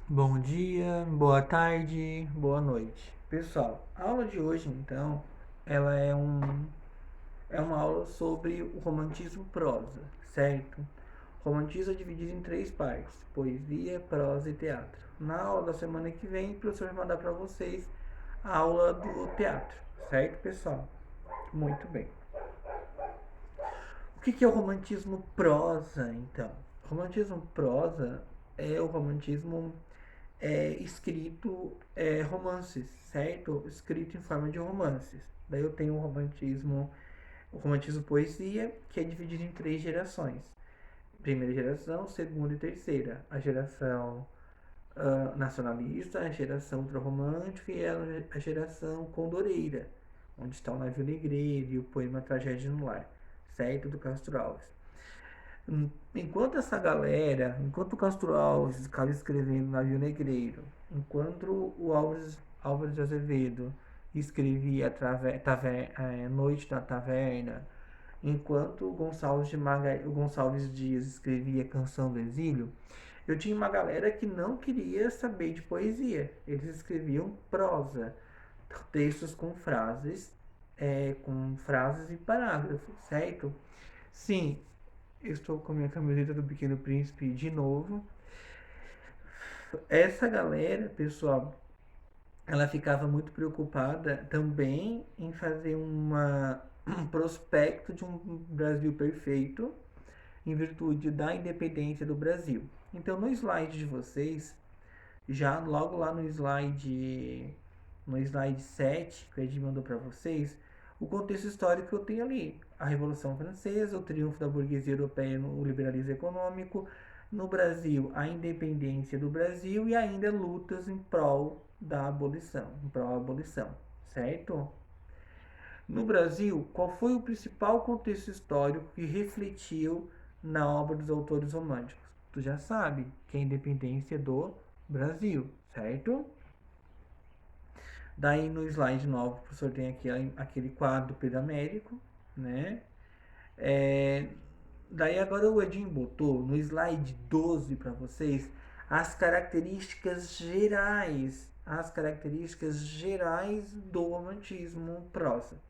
Bom dia, boa tarde, boa noite. Pessoal, a aula de hoje, então, ela é uma aula sobre o romantismo prosa, certo? O romantismo é dividido em três partes: poesia, prosa e teatro. Na aula da semana que vem, o professor vai mandar para vocês a aula do teatro, certo, pessoal? Muito bem. O que é o romantismo prosa, então? O romantismo prosa é o romantismo escrito romances, certo? Escrito em forma de romances. Daí eu tenho o romantismo poesia, que é dividido em três gerações. Primeira geração, segunda e terceira. A geração nacionalista, a geração ultrarromântica e a geração condoreira, onde está o navio negreiro e o poema Tragédia no Lar, certo? Do Castro Alves. Enquanto o Castro Alves ficava escrevendo Navio Negreiro, enquanto o Álvares de Azevedo escrevia Noite da Taverna, enquanto o Gonçalves Dias escrevia Canção do Exílio, eu tinha uma galera que não queria saber de poesia. Eles escreviam prosa, textos com frases e parágrafos, certo? Sim, eu estou com a minha camiseta do Pequeno Príncipe de novo. Essa galera, pessoal, ela ficava muito preocupada também em fazer um prospecto de um Brasil perfeito em virtude da independência do Brasil. Então, no slide de vocês, já logo lá no slide 7 que o Ed mandou para vocês, o contexto histórico que eu tenho ali. A Revolução Francesa, o triunfo da burguesia europeia no liberalismo econômico, no Brasil, a independência do Brasil e ainda lutas em prol da abolição, certo? No Brasil, qual foi o principal contexto histórico que refletiu na obra dos autores românticos? Tu já sabe, que é a independência do Brasil, certo? Daí no slide 9, o professor tem aqui aquele quadro Pedro Américo, né? É, daí agora o Edinho botou no slide 12 para vocês as características gerais do romantismo prosa.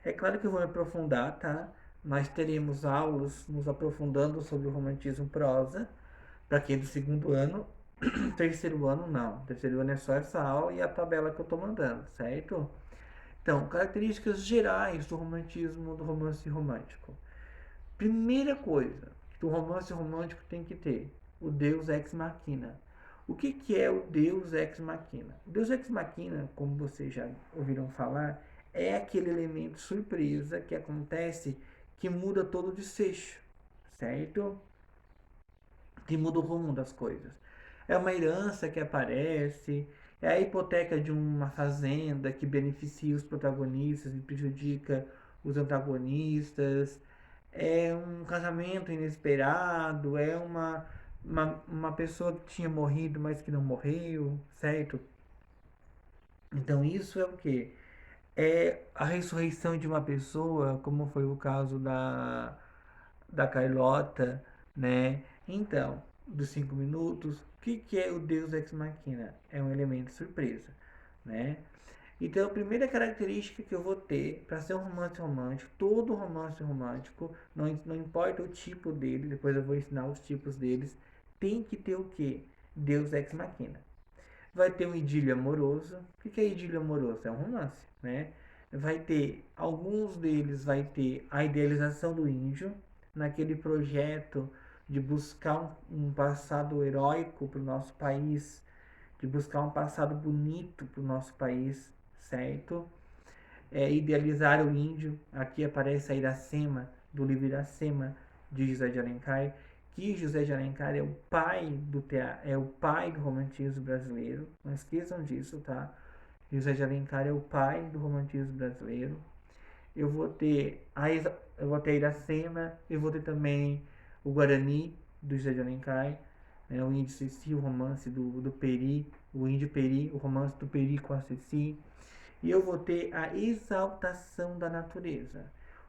É claro que eu vou me aprofundar, tá? Nós teremos aulas nos aprofundando sobre o romantismo prosa, para quem é do segundo ano. Terceiro ano não. Terceiro ano é só essa aula e a tabela que eu estou mandando, certo? Então, características gerais do romance romântico. Primeira coisa que o romance romântico tem que ter: o Deus ex machina. O que é o Deus ex machina? O Deus ex machina, como vocês já ouviram falar, é aquele elemento surpresa que acontece que muda todo o desfecho, certo? Que muda o rumo das coisas. É uma herança que aparece, é a hipoteca de uma fazenda que beneficia os protagonistas e prejudica os antagonistas, é um casamento inesperado, é uma pessoa que tinha morrido, mas que não morreu, certo? Então isso é o que? É a ressurreição de uma pessoa, como foi o caso da Carlota, né? Então, dos 5 minutos, o que é o Deus Ex Machina? É um elemento surpresa, né? Então, a primeira característica que eu vou ter para ser um romance romântico, todo romance romântico, não importa o tipo dele, depois eu vou ensinar os tipos deles, tem que ter o quê? Deus Ex Machina. Vai ter um idílio amoroso. O que é idílio amoroso? É um romance, né? Vai ter, alguns deles vai ter a idealização do índio, naquele projeto de buscar um passado heróico para o nosso país, de buscar um passado bonito para o nosso país, certo? Idealizar o índio. Aqui aparece a Iracema, do livro Iracema, de José de Alencar, que José de Alencar é o pai do teatro, é o pai do romantismo brasileiro. Não esqueçam disso, tá? José de Alencar é o pai do romantismo brasileiro. Eu vou ter a Iracema, eu vou ter também o Guarani, do José de Alencar, né? O índio Ceci, o romance do Peri, o índio Peri, o romance do Peri com a Ceci. E eu vou ter a exaltação da natureza.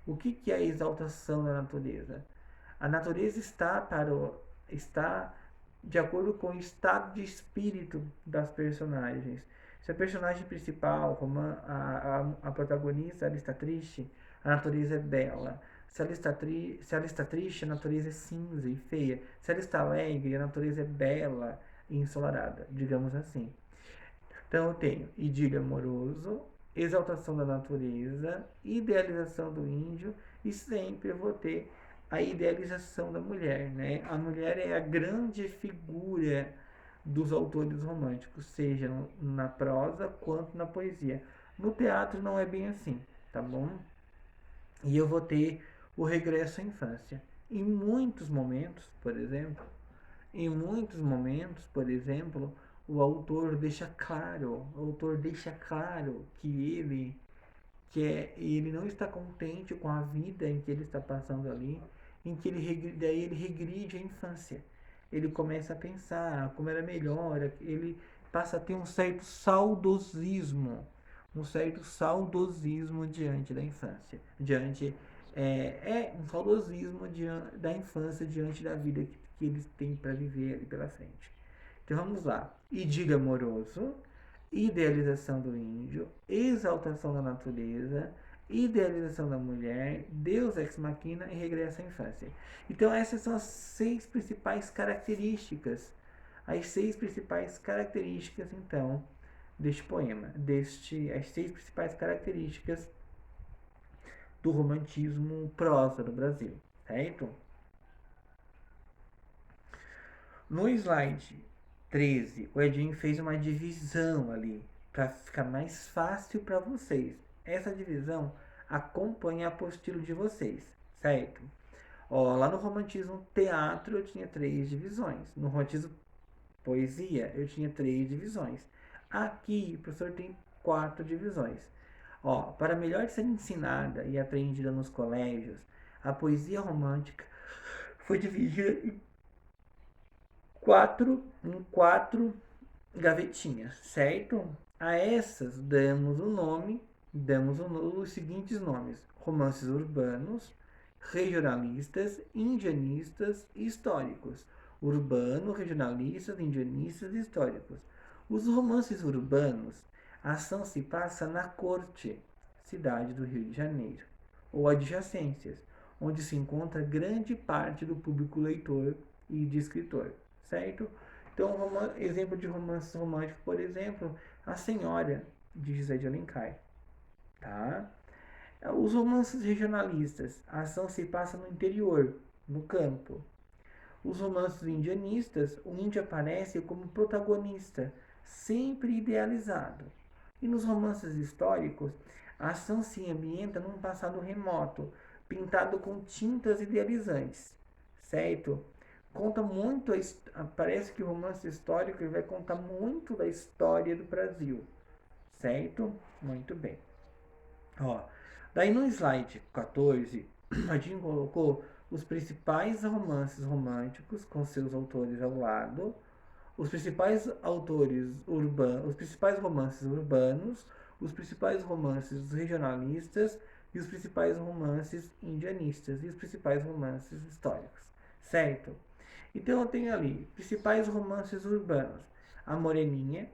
O que é a exaltação da natureza? A natureza está de acordo com o estado de espírito das personagens. Se a personagem principal, a protagonista, ela está triste, a natureza é bela. Se ela está triste, a natureza é cinza e feia. Se ela está alegre, a natureza é bela e ensolarada, digamos assim. Então eu tenho idílio amoroso, exaltação da natureza, idealização do índio e sempre eu vou ter a idealização da mulher, né? A mulher é a grande figura dos autores românticos, seja na prosa quanto na poesia. No teatro não é bem assim, tá bom? E eu vou ter o regresso à infância. Em muitos momentos, por exemplo, o autor deixa claro ele não está contente com a vida em que ele está passando ali, daí ele regride a infância. Ele começa a pensar como era melhor, ele passa a ter um certo saudosismo diante da infância, um saudosismo da infância diante da vida que eles têm para viver ali pela frente. Então vamos lá. Idílio amoroso, idealização do índio, exaltação da natureza, idealização da mulher, Deus ex machina e regresso à infância. Então essas são as 6 principais características. As 6 principais características, então, deste poema. As 6 principais características do romantismo prosa do Brasil, certo? No slide 13, o Edinho fez uma divisão ali para ficar mais fácil para vocês. Essa divisão acompanha a apostila de vocês, certo? Ó, lá no romantismo teatro eu tinha 3 divisões. No romantismo poesia eu tinha 3 divisões. Aqui o professor tem 4 divisões. Ó, para melhor ser ensinada e aprendida nos colégios, a poesia romântica foi dividida em quatro gavetinhas, certo? A essas damos os seguintes nomes: romances urbanos, regionalistas, indianistas e históricos. Urbano, regionalistas, indianistas e históricos. Os romances urbanos, a ação se passa na corte, cidade do Rio de Janeiro, ou adjacências, onde se encontra grande parte do público leitor e de escritor, certo? Então, exemplo de romance romântico, por exemplo, A Senhora, de José de Alencar. Tá? Os romances regionalistas, a ação se passa no interior, no campo. Os romances indianistas, o índio aparece como protagonista, sempre idealizado. E nos romances históricos, a ação se ambienta num passado remoto, pintado com tintas idealizantes, certo? Conta muito, parece que o romance histórico vai contar muito da história do Brasil, certo? Muito bem. Ó, daí no slide 14, a gente colocou os principais romances românticos com seus autores ao lado, os principais os principais romances urbanos, os principais romances regionalistas e os principais romances indianistas e os principais romances históricos, certo? Então eu tenho ali principais romances urbanos: A Moreninha,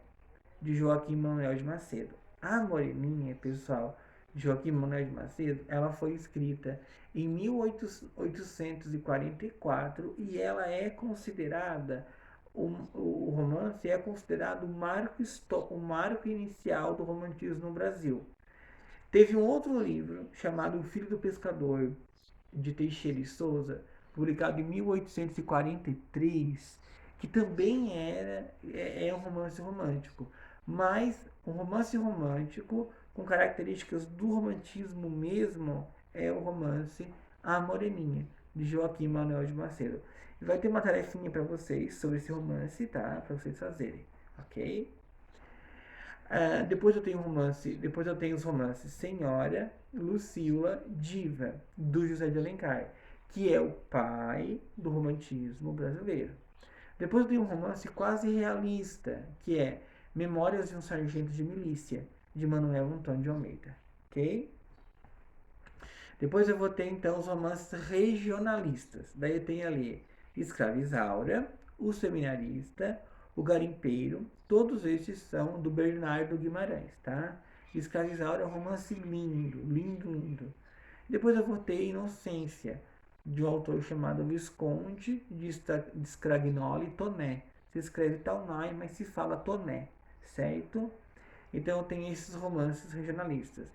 de Joaquim Manuel de Macedo. A Moreninha, pessoal, de Joaquim Manuel de Macedo, ela foi escrita em 1844 e ela é considerada o romance é considerado o marco inicial do romantismo no Brasil. Teve um outro livro chamado O Filho do Pescador, de Teixeira e Souza, publicado em 1843, que também é um romance romântico, mas um romance romântico com características do romantismo mesmo é o romance A Moreninha, de Joaquim Manuel de Macedo. E vai ter uma tarefinha para vocês sobre esse romance, tá? Para vocês fazerem, ok? Depois eu tenho os romances Senhora, Lucila, Diva, do José de Alencar, que é o pai do romantismo brasileiro. Depois eu tenho um romance quase realista, que é Memórias de um Sargento de Milícia, de Manuel Antônio de Almeida, ok? Depois eu vou ter então os romances regionalistas. Daí eu tenho ali Escravizaura, o Seminarista, o Garimpeiro, todos estes são do Bernardo Guimarães, tá? Escravizaura é um romance lindo, lindo, lindo. Depois eu vou ter Inocência, de um autor chamado Visconde de Scragnoli Toné. Se escreve Taunay, mas se fala Toné, certo? Então eu tenho esses romances regionalistas.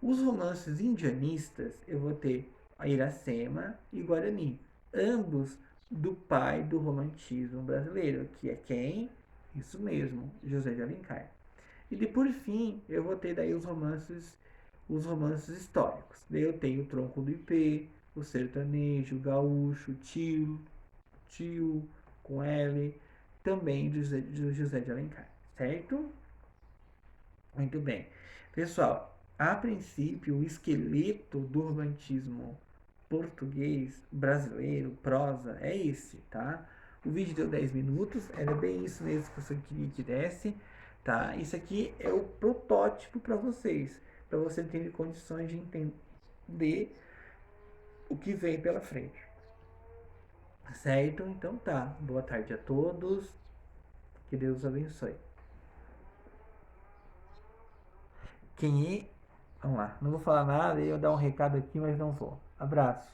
Os romances indianistas, eu vou ter a Iracema e Guarani, ambos do pai do romantismo brasileiro, que é quem? Isso mesmo, José de Alencar. E de por fim, eu vou ter daí os romances históricos. Daí eu tenho o Tronco do Ipê, o Sertanejo, o Gaúcho, Tio, com L, também do José de Alencar, certo? Muito bem. Pessoal, a princípio, o esqueleto do romantismo português, brasileiro, prosa, é esse, tá? O vídeo deu 10 minutos, era bem isso mesmo que eu queria que desse, tá? Isso aqui é o protótipo para você terem condições de entender o que vem pela frente. Certo? Então tá. Boa tarde a todos. Que Deus os abençoe. Quem é? Vamos lá. Não vou falar nada, eu dar um recado aqui, mas não vou. Abraço.